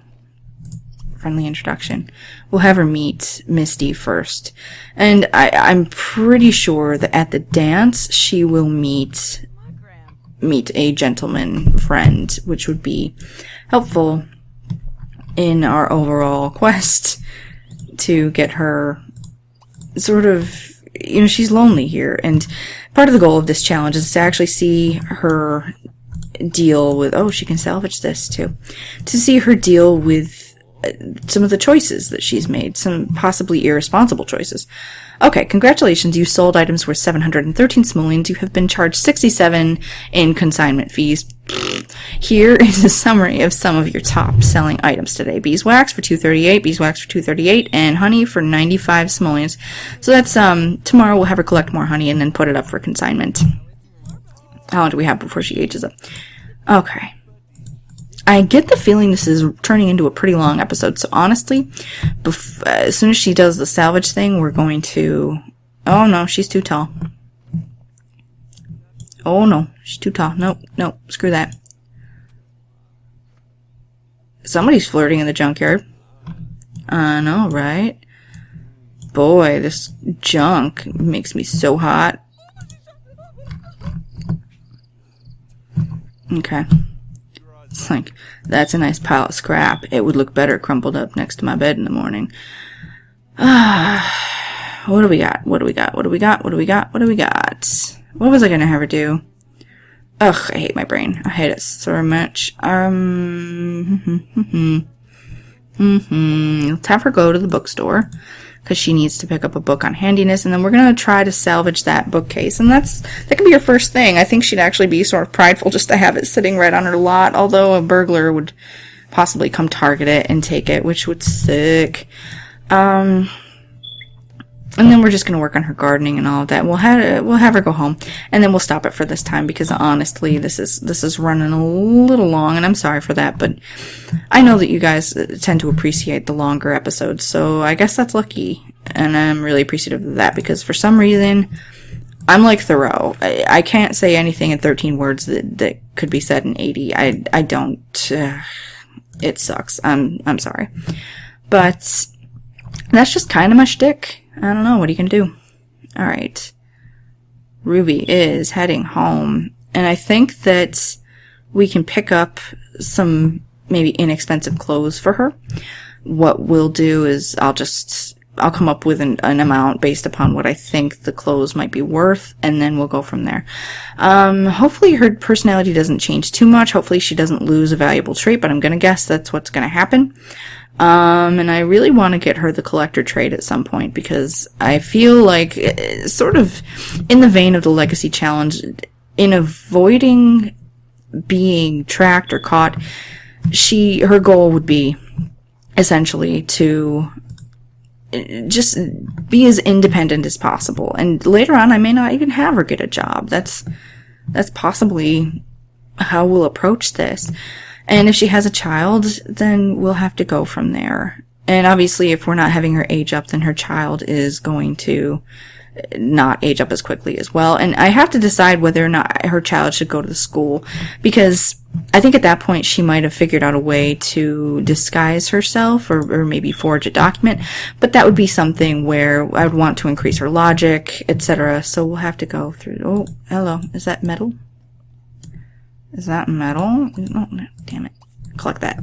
Friendly introduction. We'll have her meet Misty first. And I'm pretty sure that at the dance, she will meet a gentleman friend, which would be helpful in our overall quest to get her sort of, you know, she's lonely here, and part of the goal of this challenge is to actually see her deal with, oh, she can salvage this too, to see her deal with some of the choices that she's made, some possibly irresponsible choices. Okay, congratulations, you sold items worth 713 simoleons. You have been charged 67 in consignment fees. Here is a summary of some of your top selling items today. Beeswax for 238, beeswax for 238, and honey for 95 simoleons. So that's, tomorrow we'll have her collect more honey and then put it up for consignment. How long do we have before she ages up? Okay. I get the feeling this is turning into a pretty long episode, so honestly, as soon as she does the salvage thing, we're going to... Oh no, she's too tall. Oh no, she's too tall. Nope, screw that. Somebody's flirting in the junkyard. I know, right? Boy, this junk makes me so hot. Okay. It's like, that's a nice pile of scrap. It would look better crumpled up next to my bed in the morning. What do we got? What do we got? What do we got? What do we got? What do we got? What was I gonna have her do? Ugh, I hate my brain. I hate it so much. Let's have her go to the bookstore. because she needs to pick up a book on handiness, and then we're going to try to salvage that bookcase, and that can be your first thing. I think she'd actually be sort of prideful just to have it sitting right on her lot, although a burglar would possibly come target it and take it, which would suck. And then we're just going to work on her gardening and all of that. We'll have her go home, and then we'll stop it for this time, because honestly, this is running a little long, and I'm sorry for that, but I know that you guys tend to appreciate the longer episodes, so I guess that's lucky, and I'm really appreciative of that, because for some reason, I'm like Thoreau. I can't say anything in 13 words that could be said in 80. I don't. It sucks. I'm sorry. But that's just kind of my shtick. I don't know. What are you going to do? All right. Ruby is heading home. And I think that we can pick up some maybe inexpensive clothes for her. What we'll do is I'll come up with an amount based upon what I think the clothes might be worth, and then we'll go from there. Hopefully her personality doesn't change too much. Hopefully she doesn't lose a valuable trait, but I'm going to guess that's what's going to happen. And I really want to get her the collector trait at some point, because I feel like, sort of in the vein of the legacy challenge, in avoiding being tracked or caught, her goal would be essentially to just be as independent as possible. And later on, I may not even have her get a job. That's possibly how we'll approach this. And if she has a child, then we'll have to go from there. And obviously, if we're not having her age up, then her child is going to not age up as quickly as well. And I have to decide whether or not her child should go to the school, because I think at that point she might have figured out a way to disguise herself, or maybe forge a document. But that would be something where I would want to increase her logic, etc. So we'll have to go through. Oh, hello. Is that metal? Is that metal? Oh, damn it. Collect that.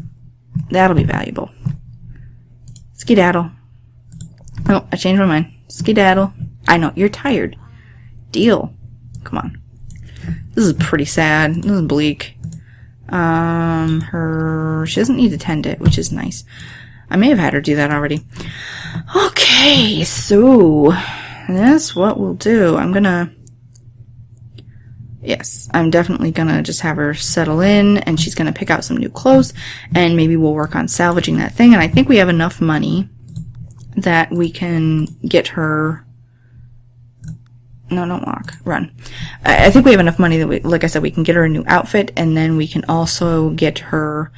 That'll be valuable. Skedaddle. Oh, I changed my mind. Skedaddle. I know, you're tired. Deal. Come on. This is pretty sad. This is bleak. She doesn't need to tend it, which is nice. I may have had her do that already. Okay, so that's what we'll do. I'm definitely gonna just have her settle in, and she's gonna pick out some new clothes, and maybe we'll work on salvaging that thing. And I think we have enough money that we can get her. No, don't walk. Run. I think we have enough money that like I said, we can get her a new outfit, and then we can also get her,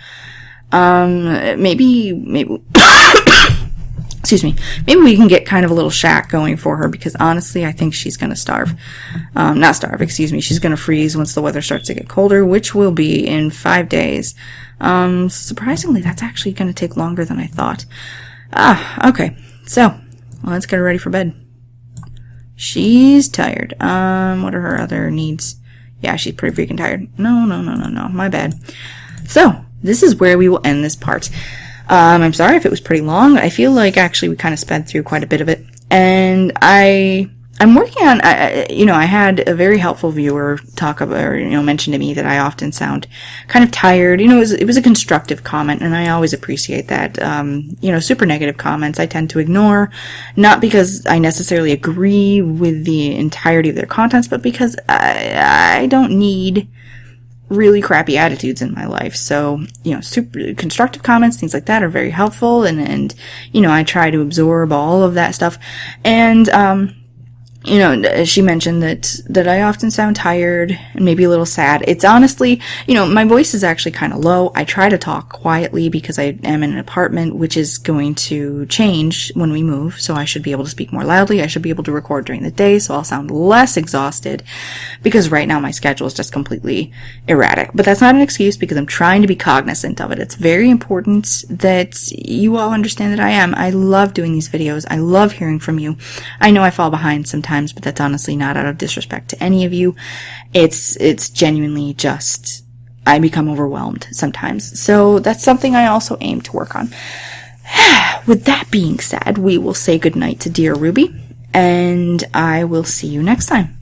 maybe, excuse me, maybe we can get kind of a little shack going for her, because honestly, I think she's gonna starve. Not starve, excuse me. She's gonna freeze once the weather starts to get colder, which will be in 5 days. Surprisingly, that's actually gonna take longer than I thought. Okay. So, let's get her ready for bed. She's tired. What are her other needs? Yeah, she's pretty freaking tired. No, my bad. So, this is where we will end this part. I'm sorry if it was pretty long. I feel like actually we kind of sped through quite a bit of it. And I'm working on, I had a very helpful viewer talk about, or, mention to me that I often sound kind of tired. It was a constructive comment, and I always appreciate that. Super negative comments I tend to ignore, not because I necessarily agree with the entirety of their contents, but because I don't need really crappy attitudes in my life. So, super constructive comments, things like that are very helpful, and I try to absorb all of that stuff. And, she mentioned that I often sound tired and maybe a little sad. It's honestly, my voice is actually kind of low. I try to talk quietly because I am in an apartment, which is going to change when we move. So I should be able to speak more loudly. I should be able to record during the day, so I'll sound less exhausted, because right now my schedule is just completely erratic. But that's not an excuse, because I'm trying to be cognizant of it. It's very important that you all understand that I am. I love doing these videos. I love hearing from you. I know I fall behind sometimes, but that's honestly not out of disrespect to any of you. It's genuinely just, I become overwhelmed sometimes. So that's something I also aim to work on. With that being said, we will say goodnight to dear Ruby, and I will see you next time.